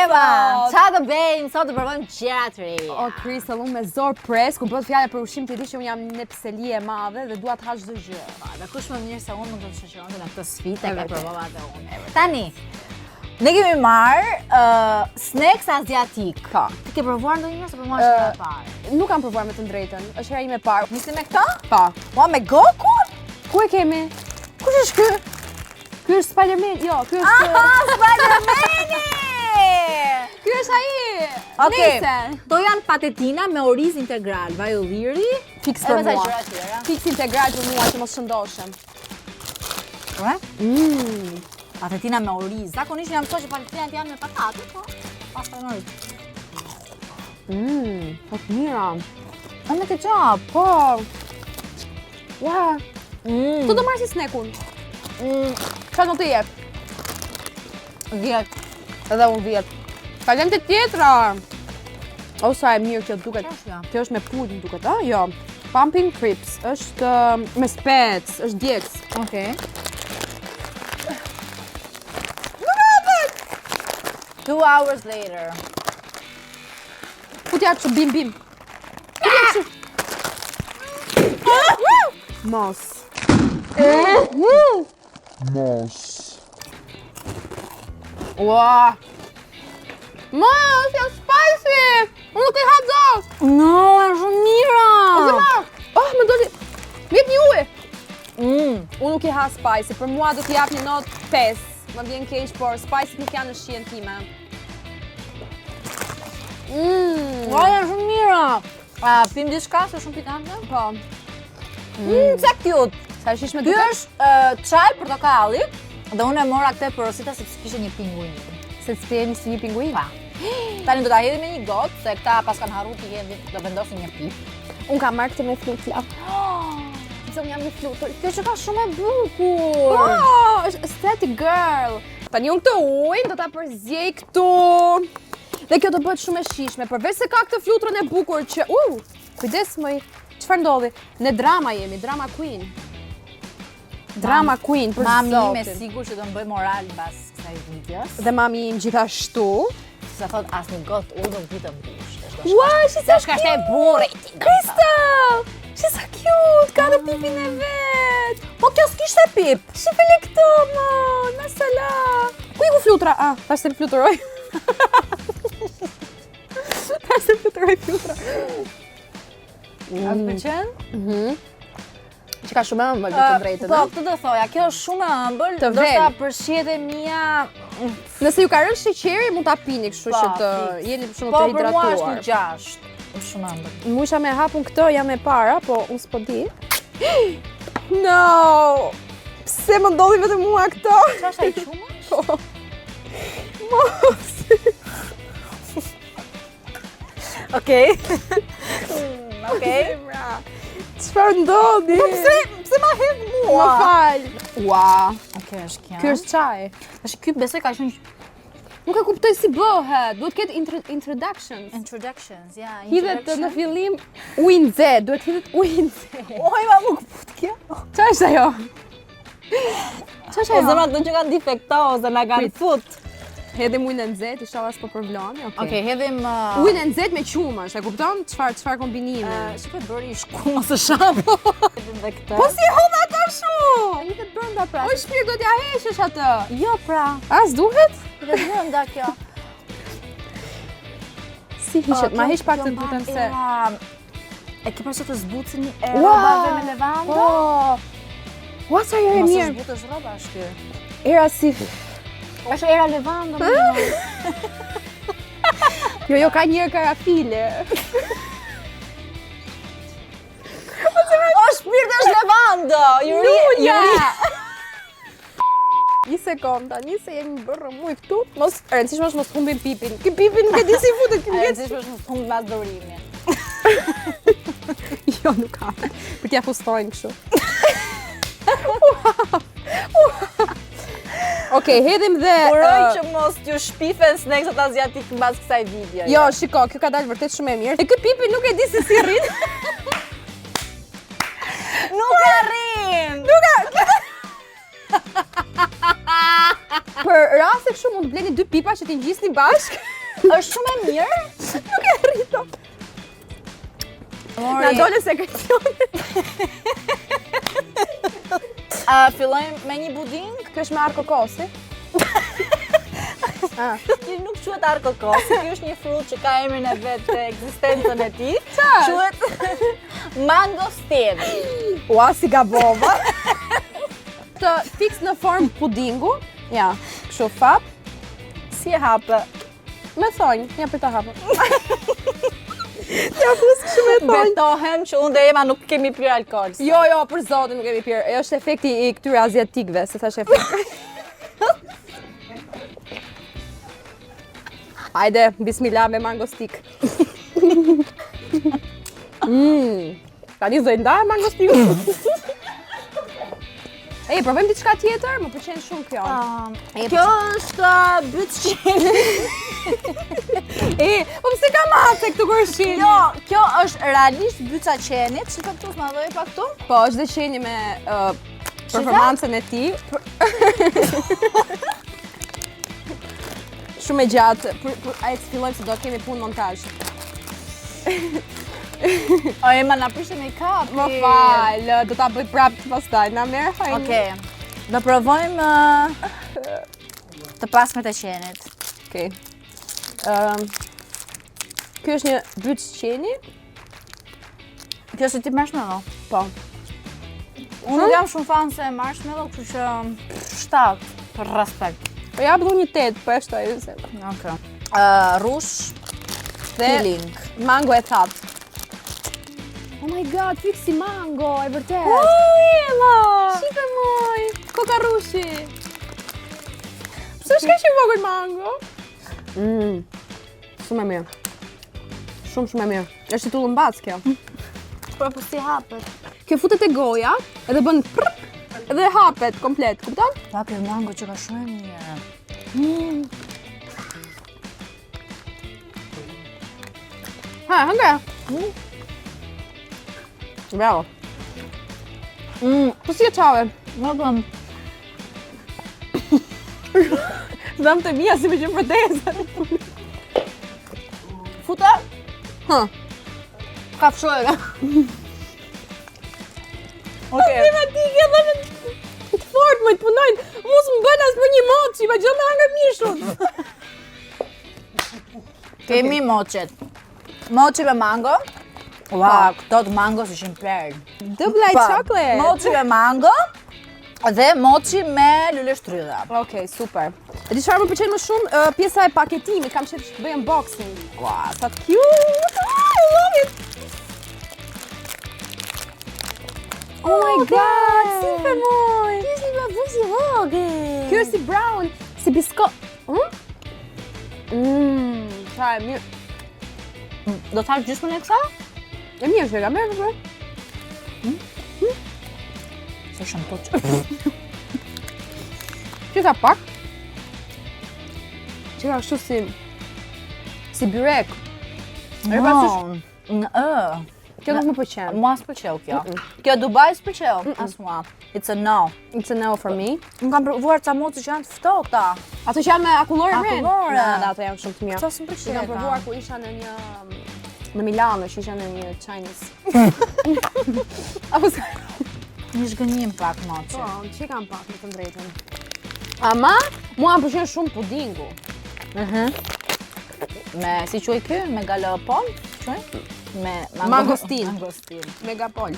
problema. Qa të bëjmë, sot të provojmë gjëra të reja. O, Crystal, unë me zor pres, kur bëhet fjale për ushqim të di që unë jam një pseli e madhe dhe dua të hash çdo gjë. Dhe kush më mirë se unë mund të të shoqëronte në këtë sfidë e provova dhe unë. Tani, ne kemi marrë snacks aziatik. Po. Ti ke provuar ndonjëherë se provuar shumë e parë? Nuk kam provuar me të drejtën, është hera ime e parë. Nisim me këto? Po. Ua me Goku? Ku e kemi? Kush është ky? Ky është Spider-Man, jo, ky është... Aha, Spider-Man-i! Ky është ai! Okej, Nese. to janë patetina me oriz integral, vaj ulliri, Fiks edhe për me sa mua. gjëra tjera. Fiks integral për mua që mos shëndoshem. Ure? Patetina me oriz. Zakonisht jam mësoj që patetinat janë me patatë, po pastaj me oriz. Po të mira. A me ketchup. Po. Ua. Tu do marrë si snackun. Qa do të jep? 10. Edhe unë 10. Kalem të tjetra. O, sa e mirë që duket. Qa është ja? Kjo është me pudin duket, a? Jo. Pumping Crips, është me spec, është djeks. Okej. 2 hours later. Futja kështu bim bim. Futja kështu. Mos. Ua. Mos, janë spicy. Unë nuk e ha dos. No, e shumë mira. Ose ma. Oh, më doli. Më jep një ujë. Mm. Unë nuk e ha spicy, për mua do t'i jap një not 5. Më vjen keq, por spicy nuk janë në shijen time. Ua, janë shumë mira. Pim diçka se shumë pikante? Po. Sa cute. Sa shish me Ky duket? është çaj portokalli dhe unë e mora këtë për Rosita sepse kishte një pinguin. Se të spjeni si një pinguin? Pa. Tani do ta hedhim me një gotë se këta pas kanë harruar të hedhin, do vendosin një pip. Unë kam marrë këtë me flutla. Se unë jam një flutur. Kjo që ka shumë e bukur. Po, është aesthetic girl. Tani unë këtë ujnë do ta përzjej këtu. Dhe kjo do bëhet shumë e shishme, përveç se ka këtë fluturën e bukur që... Kujdes mëj, çfarë ndodhi? Ne drama jemi, drama queen. Drama queen, për Mami ime zotin. sigur që do më bëj moral mbas kësaj videos. Dhe mami im gjithashtu. Se thot asnjë gotë unë do të të mbush. Wow, she's so Është ka burrit. Crystal! She's so cute! Ka dhe pipin e vet! Po kjo s'kishte pip! Shifele këtu, mon! Masala! Ku i ku flutra? Tash se më fluturoj. Tash se më fluturoj flutra. A të pëlqen? Që ka shumë e ëmbël të drejtën. Po, këtë do thoja, kjo është shumë e ëmbël, Të ndoshta vel. për shijet e mia. Nëse ju ka rënë sheqeri, mund ta pini kështu që të fiks. jeni shumë Po, të për mua është hidratuar. një 6. Është shumë e ëmbël. Mu isha me hapun këtë, jam e para, po unë s'po di. No! Pse më ndodhi vetëm mua këto? Qa është ai qumë? Po. Mos! Okej. Okej. Çfarë ndodhi? Po pse ma hedh mua? Më fal. Ua. Okej, është kjo. Ky është çaj. Është ky besoj ka qenë Nuk e kuptoj si bëhet. Duhet ketë introductions. introductions, ja. Hidhet në fillim ujë nxehtë, duhet hidhet ujë nxehtë. Oj, ma më këput kjo. Çfarë është ajo? Çfarë është O ajo? zemrat do që kanë defektoze, na kanë fut. Hedhim ujën e nxehtë, inshallah s'po përvlon. Okej, hedhim... Ujën e nxehtë me qumësh, e kupton? Çfarë kombinimi? Shikoj bëri shkumë ose shampo. Hedhim dhe këtë. Po si hodha ato shumë? Hidhet brenda pra. O shpirë do t'ja heshësh atë. Jo pra. As duhet? Hidhet brenda kjo. Si hishet, ma hesh pak të ndutën se... E ke përse të zbucin e Ua! robave me levanda? Po! Ua, sa jo e Mos e mirë. zbutësh roba është kjo. Era si... Është era levanda. Jo, ka njërë karafile. O shpirt është levanda! Luja! Një sekonda, një se jemi bërë muj këtu. Mos, rëndësishme është mos humbim pipin. Ky pipin nuk e di si futet, ky E vjetë. rëndësishme është mos humb mbas dorimi. Jo, nuk ka. Për t'ja fustojnë kështu. Okej, hedhim dhe... Uroj që mos t'ju shpifen snackset aziatik mbas kësaj video. Jo, shiko, kjo ka dalë vërtet shumë e mirë. E ky pipi nuk e di se si rrit. Nuk arrin! Për raste kështu mund të bleni dy pipa që t'i ngjisni bashkë. është shumë e mirë. Nuk e rrito. Na dole sekrecioni. Fillojmë me një buding. Kjo është me arë kokosi. Kjo nuk quhet arë kokosi, kjo është një frut që ka emrin e vetë të ekzistencën e tij. Quhet mangostin. Ua, si gabova. Të fix në formë pudingu. Ja, kështu fap. Si e hapë? Me thonjë, ja për të hapë. Ja plus kështu me thonjë. Betohem që unë dhe Ema nuk kemi pirë alkohol. Jo, për zotin nuk kemi pirë. Është efekti i këtyre aziatikëve, se thash efekti. Hajde, bismillah me mangostik. Tani zoj ndarë mangostik. Ej, provojmë diçka tjetër, më pëlqen shumë kjo. Kjo është bytçeni. Po pse ka mase këtu kërshini? Jo, kjo është realisht byca qenit, që të këtu s'ma dhoj pa këtu? Po, është dhe qeni me performancën e ti. Shumë e gjatë, a e të fillojmë se do të kemi punë montazh. O, Ema, na prishtë me i kapi. Më falë, do ta bëj prapë të pastaj, na merë hajnë. Okej, do provojmë të pasmet e qenit. Okej. Kjo është një byç qeni. Kjo është tip marshmallow? Po. Unë nuk jam shumë fan se marshmallow, kështu që 7 për respekt. Po ja bëdu një 8, po e shtoj. Okej. Rush Dhe filling. mango e thatë. Oh my god, fiksi mango, e vërtet. Ema! Shipe moj, koka rushi. Pse shka që i vogël mango? Shumë e mirë. Shumë e mirë. Është i tullë mbac kjo. Po si hapet? Kjo futet e goja, edhe bën prrp, edhe hapet komplet, kupton? Pa kjo mango që ka shumë e mirë. Ha, hëngra. Bravo. Po si e qave? Më bëm. Dam të mija si me që proteza. Futa? Ha. Ka fshojë. Okej. Matematikë edhe në të fort më të punojnë. Mos më bën as për një mochi, ma gjë me hanga mishun. Kemi moqet. Moqi me mango. Ua, këto të mangos ishin perl. Double chocolate. Moqi me mango dhe moqi me lule shtrydha. Okej, super. E di çfarë më pëlqen më shumë? Pjesa e paketimit, kam qenë të bëj unboxing. Ua, sa të cute! I love it! Oh my god, si për moj! Kjo është një babu si vogël. Kjo është si brown, si biskot. Qa e mirë. Do të hapë gjysmën e kësa? E mirë që e ka merë për. Se shampuq. Që ka pak? Që ka kështu si byrek. Kjo nuk më pëlqen. Mua s'pëlqeu kjo. Kjo Dubai s'pëlqeu, as mua. It's a no. It's a no for me. Unë kam provuar ca moci që janë të ftohta. Ato që janë me akullore mren? Akullore. Ato janë shumë të mira. Këto s'më pëlqen. Kam provuar kur isha në një në Milano, që isha në një Chinese. Apo s'ka? Një zhgënjim pak moci. Po, që kam pak me të drejtën. Ama, mua më pëlqen shumë pudingu. Me, si quaj ky? Me galopol? Quaj? Me Mangostin. Mangostin. Megapol.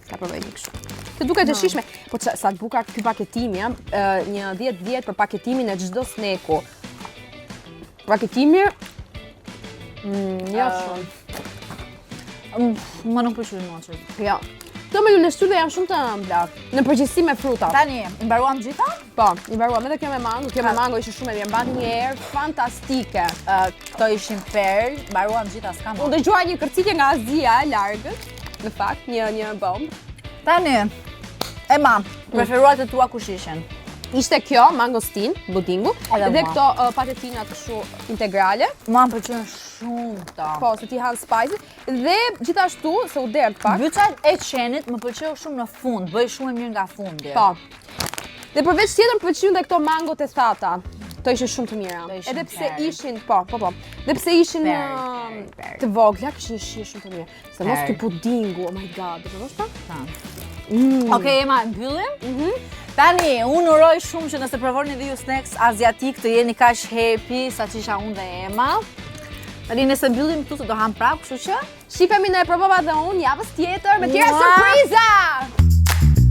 Ka provoj një kështu. Të duket të shishme. Po sa të buka ky paketimi, një 10 për paketimin e çdo sneku. Paketimi jo shumë. Më nuk pëlqejnë moçet. Jo. Këto me lule shtylle janë shumë të ëmbla. Në përgjithësi me fruta. Tani, i mbaruam gjitha? Po, i mbaruam edhe kjo me mango. Kjo me mango ishte shumë e mirë. Mbani një erë fantastike. Këto ishin perl, mbaruam gjitha, s'ka më. Unë dëgjoj një kërcitje nga Azia e largët. Në fakt, një bomb. Tani, Ema, preferuarat e tua kush ishin? Ishte kjo, mangostin, budingu, Edhe dhe mua. këto patetinat kështu integrale. Mua më pëlqen shumë këto. Po, se ti hanë spicy. Dhe gjithashtu, se u derdh pak. Bycat e qenit më pëlqeu shumë në fund, bëj shumë e mirë nga fundi. Po. Dhe përveç tjetër më pëlqejnë dhe këto mangot e thata. To ishin shumë të mira. Edhe pse ishin, po. Dhe pse ishin Very. të vogla, kishin një shije shumë të mirë. Se mos ky pudingu, oh my god, do të thosh pa? Okej, Ema, mbyllim? Tani, unë uroj shumë që nëse provoni dhe ju snacks aziatik të jeni kaq happy sa që isha unë dhe Ema. Tani nëse mbyllim këtu se do ham prapë, kështu që shifemi në e provova dhe unë javës tjetër me tjera surpriza!